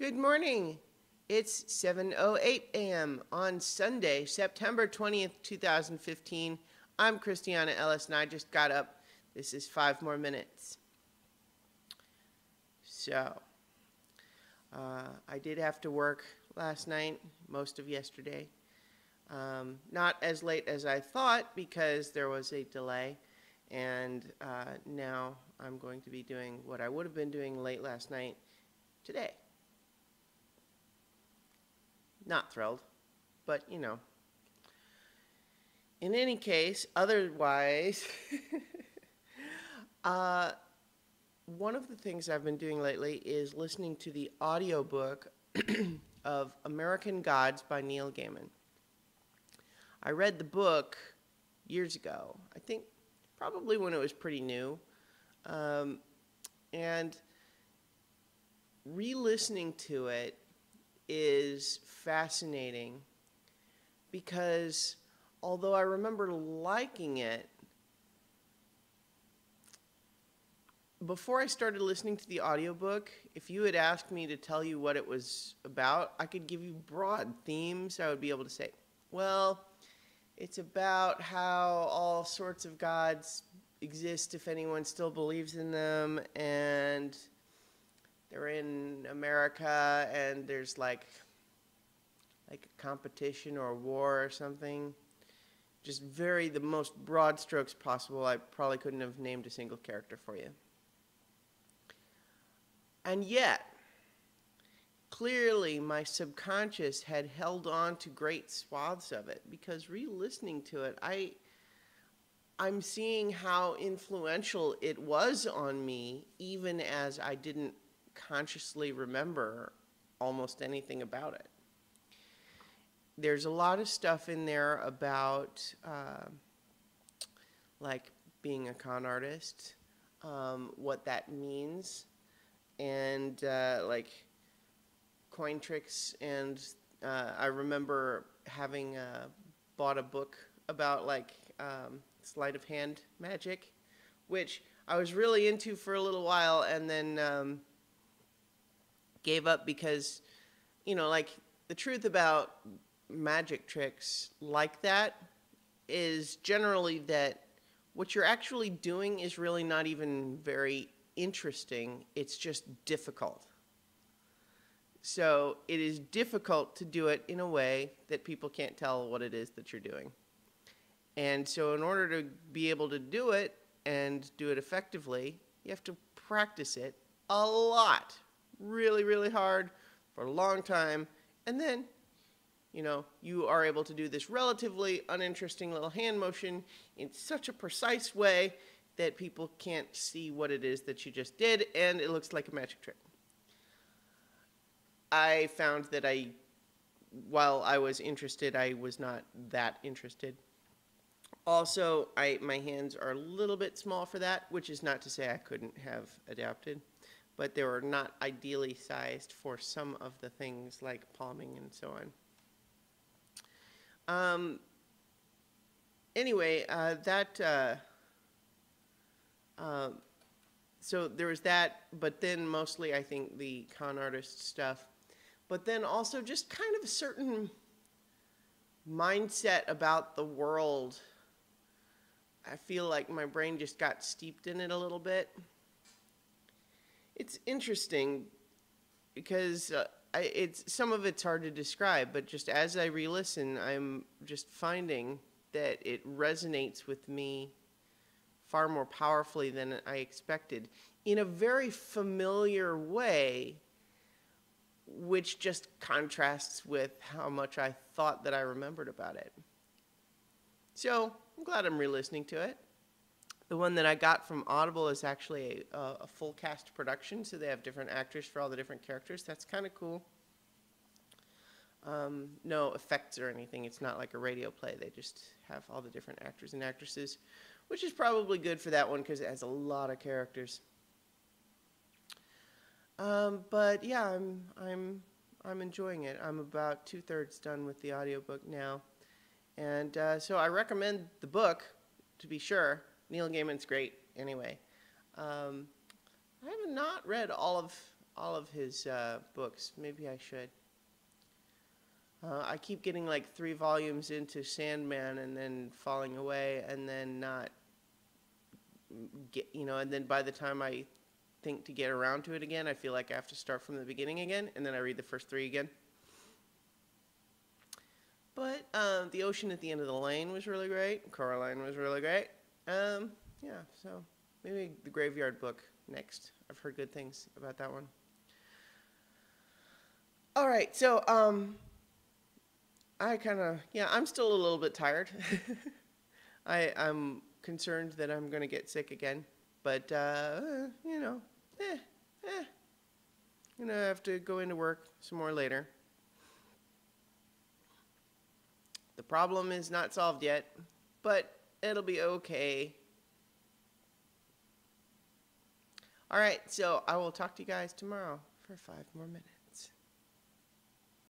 Good morning. It's 7:08 a.m. on Sunday, September 20th, 2015. I'm Christiana Ellis, and I just got up. This is 5 more minutes. So, I did have to work last night, most of yesterday. Not as late as I thought because there was a delay, and now I'm going to be doing what I would have been doing late last night today. Not thrilled, but you know. In any case, otherwise, one of the things I've been doing lately is listening to the audiobook of American Gods by Neil Gaiman. I read the book years ago, I think probably when it was pretty new, and re-listening to it is fascinating because although I remember liking it, before I started listening to the audiobook, if you had asked me to tell you what it was about, I could give you broad themes. I would be able to say, well, it's about how all sorts of gods exist if anyone still believes in them, and they're in America, and there's like a competition or a war or something. Just the most broad strokes possible. I probably couldn't have named a single character for you. And yet, clearly my subconscious had held on to great swaths of it, because re-listening to it, I'm seeing how influential it was on me, even as I didn't consciously remember almost anything about it. There's a lot of stuff in there about like being a con artist, what that means, and like coin tricks. And I remember having bought a book about like sleight of hand magic, which I was really into for a little while, and then gave up because, you know, like the truth about magic tricks like that is generally that what you're actually doing is really not even very interesting. It's just difficult. So it is difficult to do it in a way that people can't tell what it is that you're doing. And so in order to be able to do it and do it effectively, you have to practice it a lot. Really, really hard for a long time, and then, you know, you are able to do this relatively uninteresting little hand motion in such a precise way that people can't see what it is that you just did, and it looks like a magic trick. I found that while I was interested, I was not that interested. Also, my hands are a little bit small for that, which is not to say I couldn't have adapted, but they were not ideally sized for some of the things like palming and so on. Anyway, so there was that, but then mostly I think the con artist stuff, but then also just kind of a certain mindset about the world. I feel like my brain just got steeped in it a little bit. It's interesting because some of it's hard to describe, but just as I re-listen, I'm just finding that it resonates with me far more powerfully than I expected, in a very familiar way, which just contrasts with how much I thought that I remembered about it. So I'm glad I'm re-listening to it. The one that I got from Audible is actually a full cast production, so they have different actors for all the different characters. That's kind of cool. No effects or anything. It's not like a radio play. They just have all the different actors and actresses, which is probably good for that one because it has a lot of characters. But yeah, I'm enjoying it. I'm about 2/3 done with the audiobook now, and so I recommend the book, to be sure. Neil Gaiman's great anyway. I have not read all of all of his books. Maybe I should. I keep getting like 3 volumes into Sandman and then falling away and then not get, and then by the time I think to get around to it again, I feel like I have to start from the beginning again, and then I read the first 3 again. But The Ocean at the End of the Lane was really great. Coraline was really great. Yeah, so maybe The Graveyard Book next. I've heard good things about that one. All right, so I'm still a little bit tired. I'm concerned that I'm going to get sick again, but I'm going to have to go into work some more later. The problem is not solved yet, but it'll be okay. All right, so I will talk to you guys tomorrow for 5 more minutes.